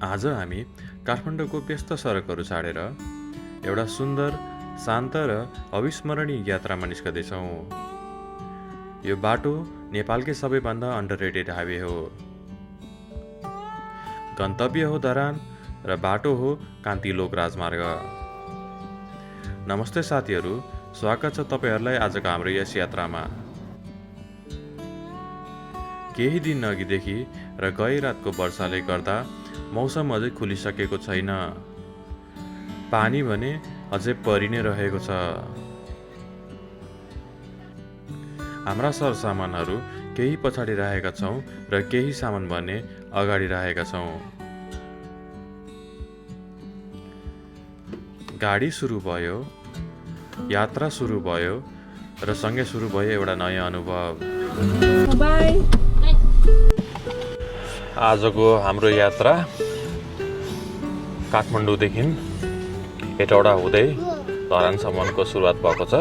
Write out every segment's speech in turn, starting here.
आज हामी काठमाडौँको व्यस्त सडकहरू छाडेर एउटा सुन्दर, शान्त र अविस्मरणीय यात्रामा निस्कँदैछौँ। यो बाटो नेपालकै सबैभन्दा अन्डररेटेड हाइवे हो। गन्तव्य हो धरान र बाटो हो कान्तिलोक राजमार्ग। नमस्ते साथीहरू, स्वागत छ तपाईँहरूलाई आजको हाम्रो यस यात्रामा। केही दिन अघिदेखि र गए रातको वर्षाले गर्दा मौसम अझै खुलिसकेको छैन। पानी भने अझै परि नै रहेको छ। हाम्रा सरसामानहरू केही पछाडि राखेका छौँ र केही सामान भने अगाडि राखेका छौँ। गाडी सुरु भयो, यात्रा सुरु भयो र सँगै सुरु भयो एउटा नयाँ अनुभव। आजको हाम्रो यात्रा काठमाडौँदेखि हेटौडा हुँदै धरानसम्मको सुरुवात भएको छ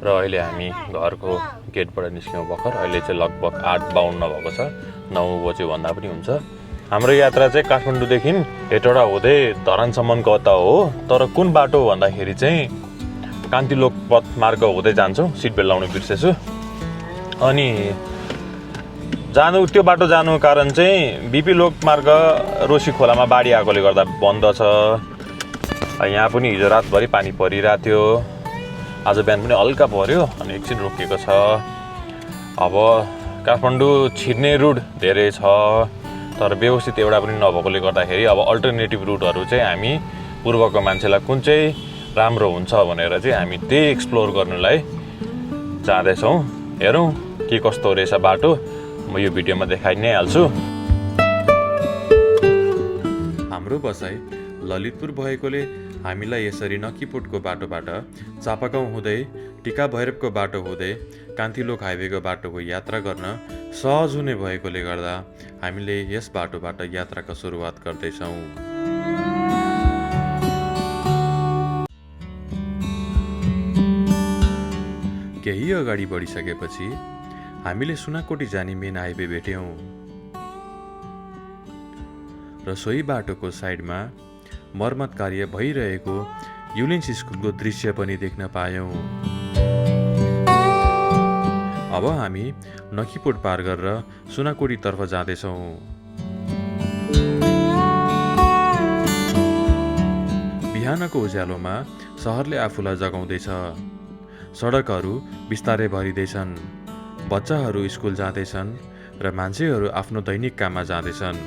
र अहिले हामी घरको गेटबाट निस्क्यौँ भर्खर। अहिले चाहिँ लगभग 8:52 भएको छ, 9 बज्यो भन्दा पनि हुन्छ। हाम्रो यात्रा चाहिँ काठमाडौँदेखि हेटौडा हुँदै धरानसम्मको त हो, तर कुन बाटो भन्दाखेरि चाहिँ कान्तिलोक पथ मार्ग हुँदै जान्छौँ। सिट बेल्ट लाउनु बिर्सेछु। अनि त्यो बाटो जानुको कारण चाहिँ बिपी लोक मार्ग रोशी खोलामा बाढी आएकोले गर्दा बन्द छ। यहाँ पनि हिजो रातभरि पानी परिरहेको थियो, आज बिहान पनि हल्का पर्यो अनि एकछिन रोकिएको छ। अब काठमाडौँ छिर्ने रुट धेरै छ, तर व्यवस्थित एउटा पनि नभएकोले गर्दाखेरि अब अल्टरनेटिभ रुटहरू चाहिँ हामी पूर्वको मान्छेलाई कुन चाहिँ राम्रो हुन्छ भनेर चाहिँ हामी त्यही एक्सप्लोर गर्नुलाई जाँदैछौँ। हेरौँ के कस्तो रहेछ बाटो, म यो भिडियोमा देखाइ नै हाल्छु। हाम्रो बसाइ ललितपुर भएकोले हामीलाई यसरी नक्कीपुटको बाटोबाट चापागाउँ हुँदै टिका भैरवको बाटो हुँदै कान्तिलोक हाइवेको बाटोको यात्रा गर्न सहज हुने भएकोले गर्दा हामीले यस बाटोबाट यात्राको सुरुवात गर्दैछौँ। केही अगाडि बढिसकेपछि हामीले सुनाकोटी जाने मेन हाइवे भेट्यौँ र सोही बाटोको साइडमा मर्मत कार्य भइरहेको युलिन्स स्कुलको दृश्य पनि देख्न पायौँ। अब हामी नक्कीपुट पार गरेर सुनाकोटीतर्फ जाँदैछौँ। बिहानको उज्यालोमा सहरले आफूलाई जगाउँदैछ। सडकहरू बिस्तारै भरिँदैछन्, बच्चाहरू स्कुल जाँदैछन् र मान्छेहरू आफ्नो दैनिक काममा जाँदैछन्।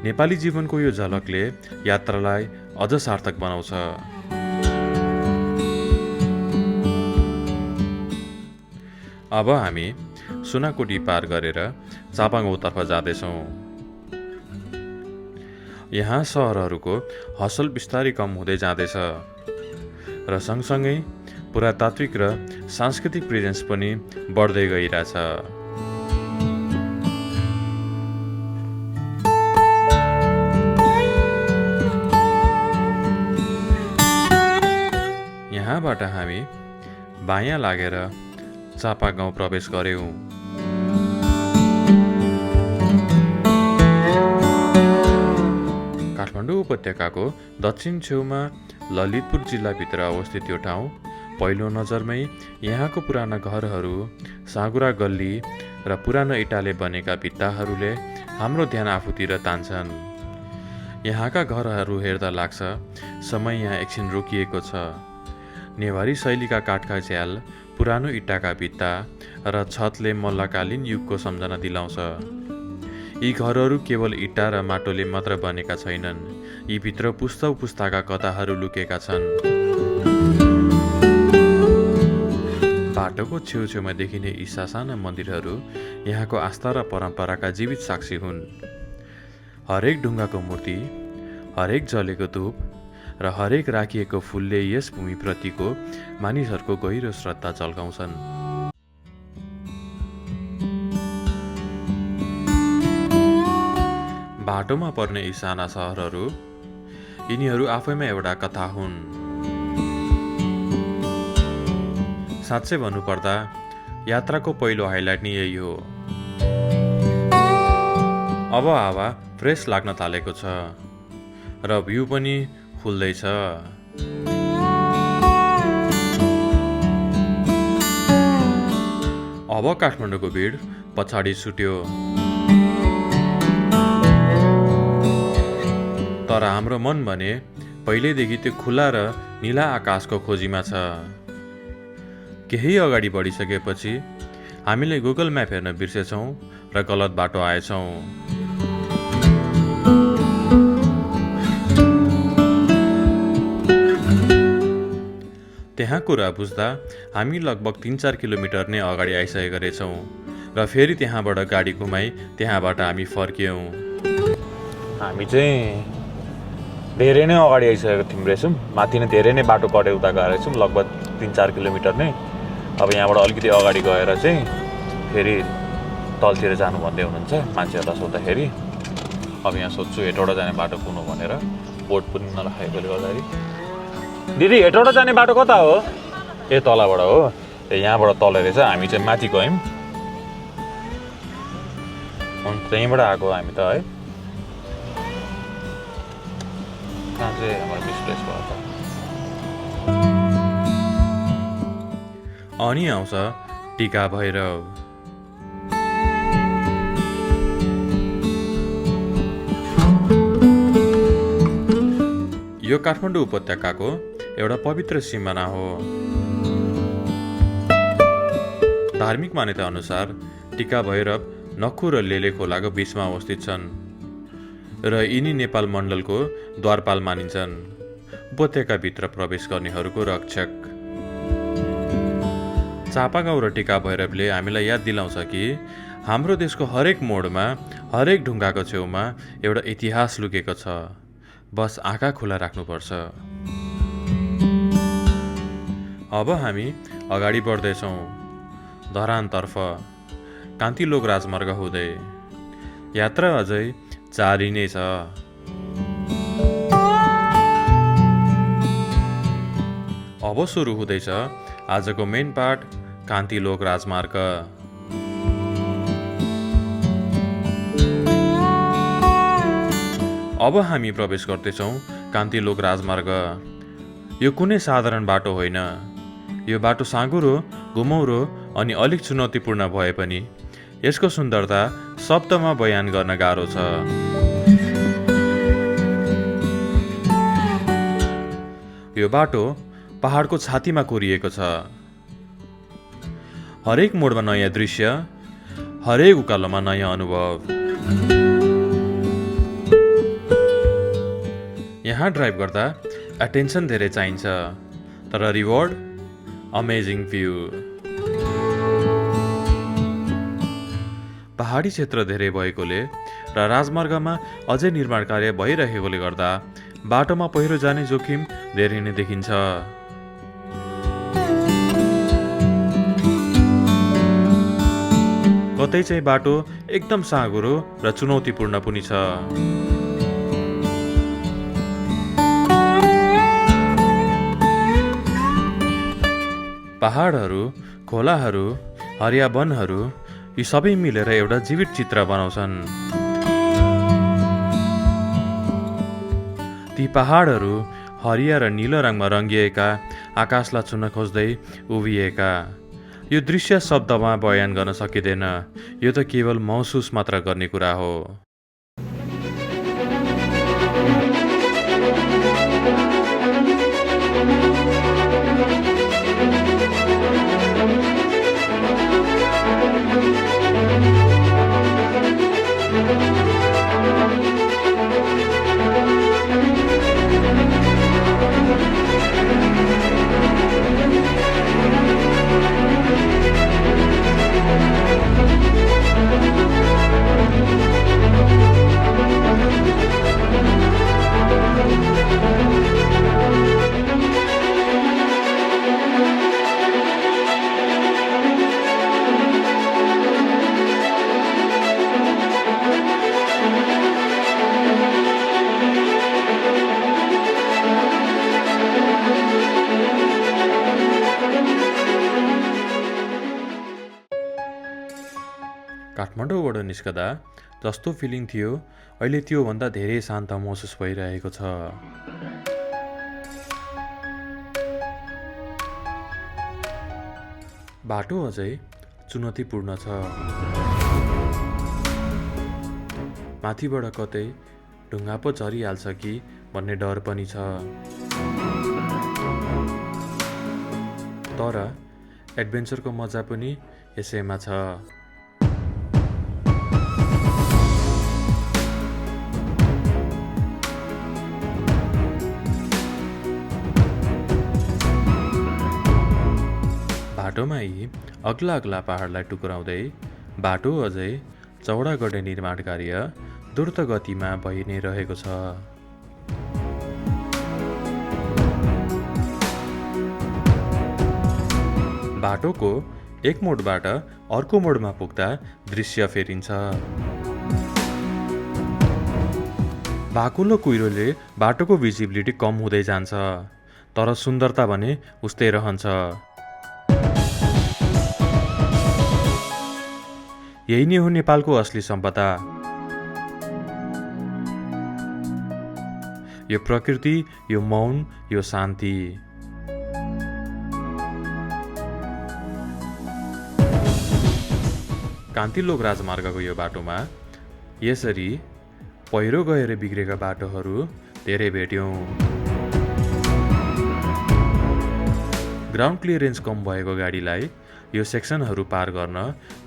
नेपाली जीवनको यो झलकले यात्रालाई अझ सार्थक बनाउँछ। अब हामी सुनाकोटी पार गरेर चापागाउँतर्फ जाँदैछौँ। यहाँ सहरहरूको हसल बिस्तारै कम हुँदै जाँदैछ र सँगसँगै पुरातात्विक र सांस्कृतिक प्रेजेन्स पनि बढ्दै गइरहेछ। यहाँबाट हामी बायाँ लागेर चापागाउँ प्रवेश गर्यौँ। काठमाडौँ उपत्यकाको दक्षिण छेउमा ललितपुर जिल्लाभित्र अवस्थित यो ठाउँ पहिलो नजरमै यहाँको पुराना घरहरू, साँगुरा गल्ली र पुरानो इँटाले बनेका भित्ताहरूले हाम्रो ध्यान आफूतिर तान्छन्। यहाँका घरहरू हेर्दा लाग्छ समय यहाँ एकछिन रोकिएको छ। नेवारी शैलीका काठका झ्याल, पुरानो इँटाका भित्ता र छतले मल्लकालीन युगको सम्झना दिलाउँछ। यी घरहरू केवल इँटा र माटोले मात्र बनेका छैनन्, यी भित्र पुस्तौँ पुस्ताका कथाहरू लुकेका छन्। बाटोको छेउछेउमा देखिने यी सासाना मन्दिरहरू यहाँको आस्था र परम्पराका जीवित साक्षी हुन्। हरेक ढुङ्गाको मूर्ति, हरेक जलेको धूप र हरेक राखिएको फुलले यस भूमिप्रतिको मानिसहरूको गहिरो श्रद्धा झल्काउँछन्। बाटोमा पर्ने यी साना सहरहरू, यिनीहरू आफैमा एउटा कथा हुन्। साँच्चै भन्नुपर्दा यात्राको पहिलो हाइलाइट नै यही हो। अब हावा फ्रेस लाग्न थालेको छ र भ्यू पनि खुल्दैछ। अब काठमाडौँको भिड पछाडि छुट्यो, तर हाम्रो मन भने पहिल्यैदेखि त्यो खुला र नीला आकाशको खोजीमा छ। केही अगाडि बढिसकेपछि हामीले गुगल म्याप हेर्न बिर्सेछौँ र गलत बाटो आएछौँ। त्यहाँ कुरा बुझ्दा हामी लगभग 3-4 किलोमिटर नै अगाडि आइसकेका रहेछौँ र फेरि त्यहाँबाट गाडी घुमाई त्यहाँबाट हामी फर्क्यौँ। हामी चाहिँ धेरै नै अगाडि आइसकेको थियौँ रहेछौँ, माथि नै धेरै नै बाटो कटेर उता गएर रहेछौँ, लगभग 3-4 किलोमिटर नै। अब यहाँबाट अलिकति अगाडि गएर चाहिँ फेरि तलतिर जानु भन्दै हुनुहुन्छ मान्छेहरूलाई सोद्धाखेरि। अब यहाँ सोध्छु हेटौडा जाने बाटो कुन हो भनेर, बोर्ड पनि नराखेकोले गर्दाखेरि। दिदी हेटौडा जाने बाटो कता हो? ए तलबाट हो, ए यहाँबाट तल रहेछ। हामी चाहिँ माथि गयौँ, त्यहीँबाट आएको हामी त है। कहाँ चाहिँ हाम्रो मिसप्लेस भयो त। अनि आउँछ टिका भैरव। यो काठमाडौँ उपत्यकाको एउटा पवित्र सिमाना हो। धार्मिक मान्यता अनुसार टिका भैरव नक्खु र लेले खोलाको बीचमा अवस्थित छन् र यिनी नेपाल मण्डलको द्वारपाल मानिन्छन्, उपत्यकाभित्र प्रवेश गर्नेहरूको रक्षक। चापागाउँ र टिका भैरवले हामीलाई याद दिलाउँछ कि हाम्रो देशको हरेक मोडमा, हरेक ढुङ्गाको छेउमा एउटा इतिहास लुकेको छ, बस आँखा खुला राख्नुपर्छ। अब हामी अगाडि बढ्दैछौँ धरानतर्फ, कान्तिलोक राजमार्ग हुँदै। यात्रा अझै जारी नै छ। अब सुरु हुँदैछ आजको मेन पार्ट, कान्तिलोक राजमार्ग। अब हामी प्रवेश गर्दैछौँ कान्तिलोक राजमार्ग। यो कुनै साधारण बाटो होइन। यो बाटो साँघुरो, घुमौरो अनि अलिक चुनौतीपूर्ण भए पनि यसको सुन्दरता शब्दमा बयान गर्न गाह्रो छ। यो बाटो पहाडको छातीमा कोरिएको छ। हरेक मोडमा नयाँ दृश्य, हरेक उकालोमा नयाँ अनुभव। यहाँ ड्राइभ गर्दा एटेन्सन धेरै चाहिन्छ, तर रिवार्ड अमेजिङ भ्यू। पहाडी क्षेत्र धेरै भएकोले र राजमार्गमा अझै निर्माण कार्य भइरहेकोले गर्दा बाटोमा पहिरो जाने जोखिम धेरै नै देखिन्छ। कतै चाहिँ बाटो एकदम साँघुरो र चुनौतीपूर्ण पनि छ। पहाडहरू, खोलाहरू, हरिया वनहरू यी सबै मिलेर एउटा जीवित चित्र बनाउँछन्। ती पहाडहरू हरिया र नीलो रङमा रङ्गिएका, आकाशलाई छुन खोज्दै उभिएका। यो दृश्य शब्दमा बयान गर्न सकिँदैन, यो त केवल महसुस मात्र गर्ने कुरा हो। काठमाडौँबाट निस्कदा जस्तो फिलिङ थियो अहिले त्योभन्दा धेरै शान्त महसुस भइरहेको छ। बाटो अझै चुनौतीपूर्ण छ। माथिबाट कतै ढुङ्गा पो झरिहाल्छ कि भन्ने डर पनि छ। तर एडभेन्चरको मजा पनि यसैमा छ। बाटोमा यी अग्ला अग्ला पहाडलाई टुक्राउँदै बाटो अझै चौडा गर्ने निर्माण कार्य द्रुत गतिमा भइ नै रहेको छ। बाटोको एक मोडबाट अर्को मोडमा पुग्दा दृश्य फेरिन्छ। बाकुलो कुहिरोले बाटोको भिजिबिलिटी कम हुँदै जान्छ, तर सुन्दरता भने उस्तै रहन्छ। यही नै हो नेपालको असली सम्पदा, यो प्रकृति, यो मौन, यो शान्ति। कान्तिलोक राजमार्गको यो बाटोमा यसरी पहिरो गएर बिग्रेका बाटोहरू धेरै भेट्यौँ। ग्राउन्ड क्लियरेन्स कम भएको गाडीलाई यो सेक्सनहरू पार गर्न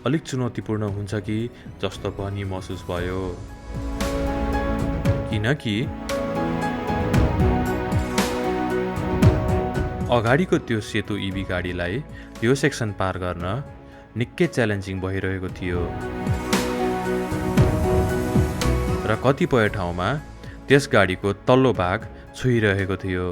अलिक चुनौतीपूर्ण हुन्छ कि जस्तो पनि महसुस भयो, किनकि अगाडिको त्यो सेतो इभी गाडीलाई यो सेक्सन पार गर्न निकै च्यालेन्जिङ भइरहेको थियो र कतिपय ठाउँमा त्यस गाडीको तल्लो भाग छुइरहेको थियो।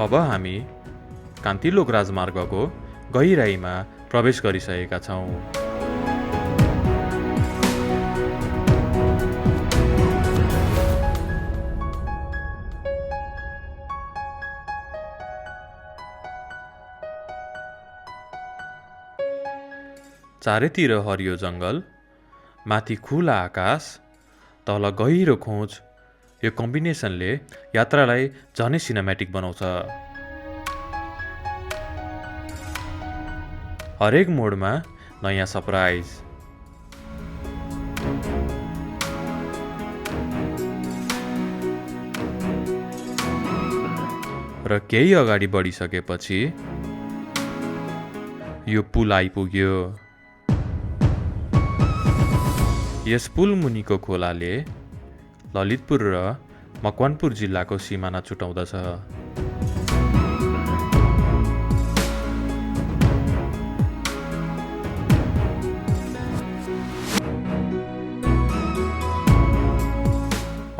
अब हामी कान्तिलोक राजमार्गको गहिराईमा प्रवेश गरिसकेका छौँ। चारैतिर हरियो जङ्गल, माथि खुला आकाश, तल गहिरो खोज, यो कम्बिनेसनले यात्रालाई झनै सिनेमेटिक बनाउँछ। हरेक मोडमा नयाँ सरप्राइज। र केही अगाडि बढिसकेपछि यो पुल आइपुग्यो। यस पुल मुनिको खोलाले ललितपुर र मकवानपुर जिल्लाको सिमाना छुटाउँदछ।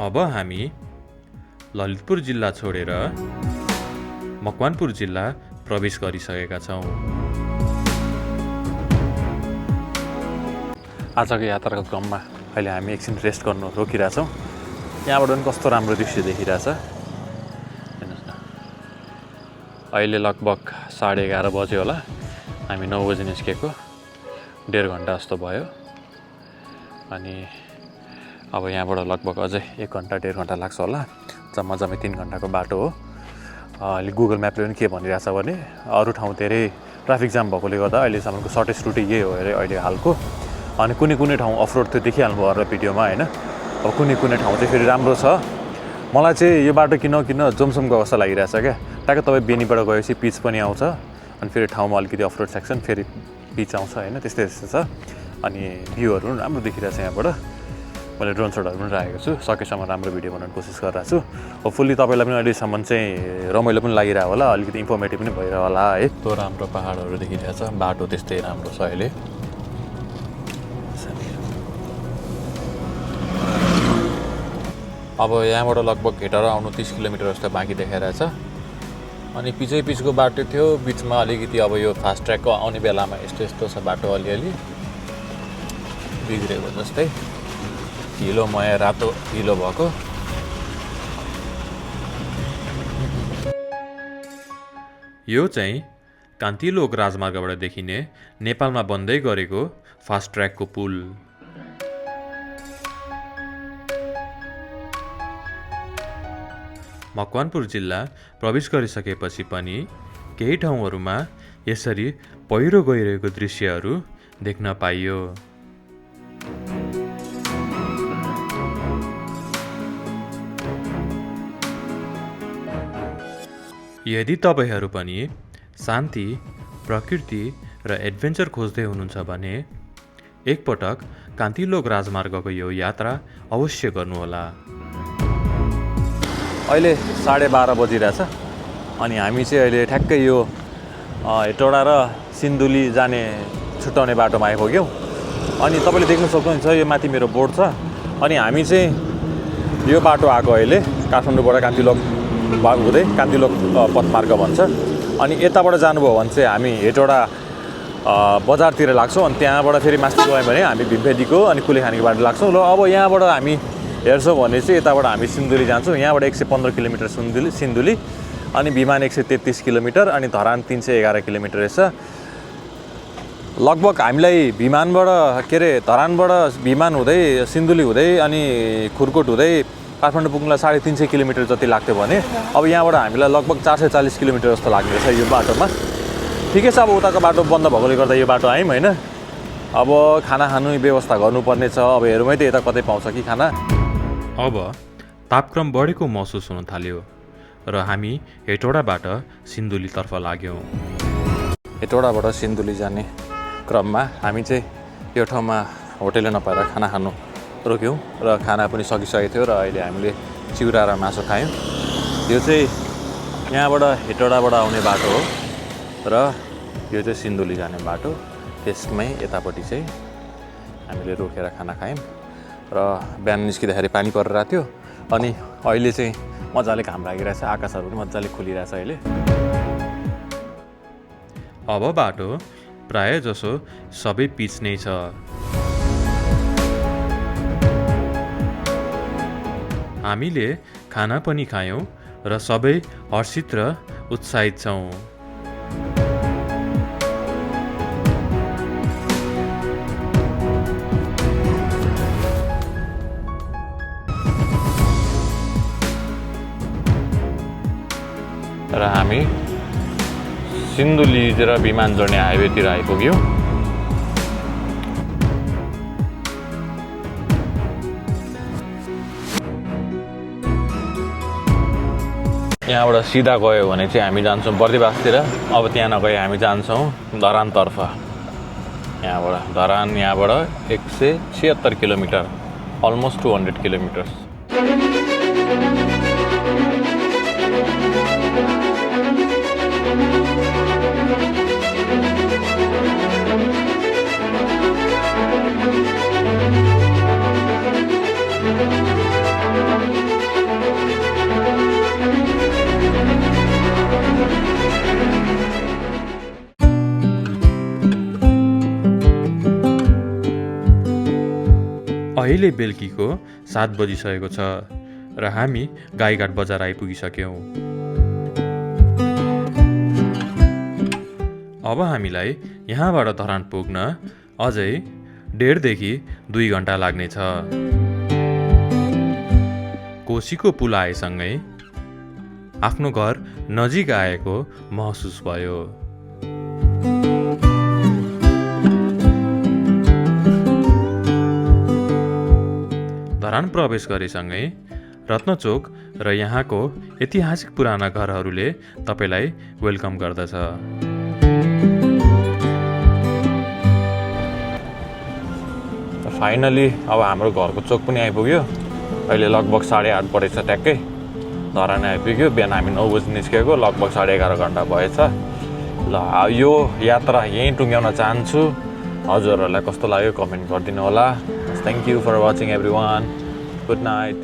अब हामी ललितपुर जिल्ला छोडेर मकवानपुर जिल्ला प्रवेश गरिसकेका छौँ। आजको यात्राको क्रममा अहिले हामी एकछिन रेस्ट गर्नु रोकिरहेछौँ। यहाँबाट पनि कस्तो राम्रो दृश्य देखिरहेछ हेर्नुहोस् न। अहिले लगभग 11:30 बज्यो होला। हामी 9 बजी निस्केको, 1.5 घन्टा जस्तो भयो। अनि अब यहाँबाट लगभग अझै 1 घन्टा 1.5 घन्टा लाग्छ होला। जम्मा 3 घन्टाको बाटो हो। अहिले गुगल म्यापले पनि के भनिरहेछ भने अरू ठाउँ धेरै ट्राफिक जाम भएकोले गर्दा अहिलेसम्मको सर्टेस्ट रुट यही हो अरे अहिले हालको। अनि कुनै ठाउँ अफरोड त्यो देखिहाल्नु भयो र भिडियोमा होइन। अब कुनै ठाउँ चाहिँ फेरि राम्रो छ। मलाई चाहिँ यो बाटो किन जोमसोम गएको जस्तो लागिरहेछ क्या। ट्याक्क तपाईँ बेनीबाट गएपछि पिच पनि आउँछ, अनि फेरि ठाउँमा अलिकति अफरोड सेक्सन फेरि पिच आउँछ होइन, त्यस्तै छ। अनि भ्यूहरू पनि राम्रो देखिरहेछ यहाँबाट। मैले ड्रोन सटहरू पनि राखेको छु, सकेसम्म राम्रो भिडियो बनाउने कोसिस गरिरहेको छु। होपफुल्ली तपाईँलाई पनि अहिलेसम्म चाहिँ रमाइलो पनि लागिरहेको होला, अलिकति इन्फर्मेटिभ पनि भइरहेको होला है। त्यो राम्रो पहाडहरू देखिरहेछ, बाटो त्यस्तै राम्रो छ अहिले। अब यहाँबाट लगभग हेटेर आउनु 30 किलोमिटर जस्तो बाँकी देखाइरहेछ। अनि पिछको बाटो थियो, बिचमा अलिकति अब यो फास्ट ट्र्याकको आउने बेलामा यस्तो छ बाटो अलिअलि बिग्रेको जस्तै हिलोमय रातो हिलो भएको। यो चाहिँ कान्तिलोक राजमार्गबाट देखिने नेपालमा बन्दै गरेको फास्ट ट्र्याकको पुल। मकवानपुर जिल्ला प्रवेश गरिसकेपछि पनि केही ठाउँहरूमा यसरी पहिरो गइरहेको दृश्यहरू देख्न पाइयो। यदि तपाईहरू पनि शान्ति, प्रकृति र एडभेन्चर खोज्दै हुनुहुन्छ भने एकपटक कान्तिलोक राजमार्गको यो यात्रा अवश्य गर्नुहोला। अहिले 12:30 बजिरहेछ अनि हामी चाहिँ अहिले ठ्याक्कै यो हेटौडा र सिन्धुली जाने छुट्याउने बाटोमा आइपुग्यौँ। अनि तपाईँले देख्न सक्नुहुन्छ यो माथि मेरो बोर्ड छ। अनि हामी चाहिँ यो बाटो आएको अहिले काठमाडौँबाट कान्तिलोक हुँदै कान्तिलोक पथमार्ग भन्छ। अनि यताबाट जानुभयो भने चाहिँ हामी हेटौडा बजारतिर लाग्छौँ। अनि त्यहाँबाट फेरि माथि गयौँ भने हामी भीमभेलीको अनि कुलेखानीको बाटो लाग्छौँ। ल अब यहाँबाट हामी हेर्छौँ भने चाहिँ यताबाट हामी सिन्धुली जान्छौँ। यहाँबाट 115 किलोमिटर सिन्धुली अनि विमान 133 किलोमिटर अनि धरान 311 किलोमिटर रहेछ। लगभग हामीलाई धरानबाट विमान हुँदै सिन्धुली हुँदै अनि खुर्कोट हुँदै काठमाडौँ पुग्नलाई 350 किलोमिटर जति लाग्थ्यो भने अब यहाँबाट हामीलाई लगभग 440 किलोमिटर जस्तो लाग्ने रहेछ यो बाटोमा। ठिकै छ, अब उताको बाटो बन्द भएकोले गर्दा यो बाटो आयौँ होइन। अब खाना खानु व्यवस्था गर्नुपर्ने छ। अब हेरौँ है त यता कतै पाउँछ कि खाना। अब तापक्रम बढेको महसुस हुन थाल्यो र हामी हेटौडाबाट सिन्धुलीतर्फ लाग्यौँ। हेटौडाबाट सिन्धुली जाने क्रममा हामी चाहिँ यो ठाउँमा होटेलले नपाएर खाना खानु रोक्यौँ र खाना पनि सकिसकेको थियो र अहिले हामीले चिउरा र मासु खायौँ। यो चाहिँ यहाँबाट हेटौडाबाट आउने बाटो हो र यो चाहिँ सिन्धुली जाने बाटो। त्यसमै यतापट्टि चाहिँ हामीले रोकेर खाना खायौँ र बिहान निस्किँदाखेरि पानी परिरहेको थियो। अनि अहिले चाहिँ मजाले घाम लागिरहेछ, आकाशहरू पनि मजाले खुलिरहेछ अहिले। अब बाटो प्राय जसो सबै पिच नै छ। हामीले खाना पनि खायौँ र सबै हर्षित र उत्साहित छौँ। र हामी सिन्धुली र विमान जोड्ने हाइवेतिर आइपुग्यौँ। यहाँबाट सिधा गयो भने चाहिँ हामी जान्छौँ बर्दिवासतिर। अब त्यहाँ नगए हामी जान्छौँ धरानतर्फ। यहाँबाट 176 किलोमिटर, अलमोस्ट 200 किलोमिटर्स। अहिले बेलुकीको 7 बजिसकेको छ र हामी गाईघाट बजार आइपुगिसक्यौँ। अब हामीलाई यहाँबाट धरान पुग्न अझै 1.5 देखि 2 घन्टा लाग्नेछ। कोसीको पुल आएसँगै आफ्नो घर नजिक आएको महसुस भयो। धरान प्रवेश गरेसँगै रत्नचोक र यहाँको ऐतिहासिक पुराना घरहरूले तपाईलाई वेलकम गर्दछ। फाइनली अब हाम्रो घरको चोक पनि आइपुग्यो। अहिले लगभग 8:30 परेछ ट्याक्कै। धरान आइपुग्यो। बिहान हामी 9 बजी निस्केको, लगभग 11:30 घन्टा भएछ। ल यो यात्रा यहीँ टुङ्ग्याउन चाहन्छु। हजुरहरूलाई कस्तो लाग्यो कमेन्ट गरिदिनु होला। Thank you for watching everyone. Good night.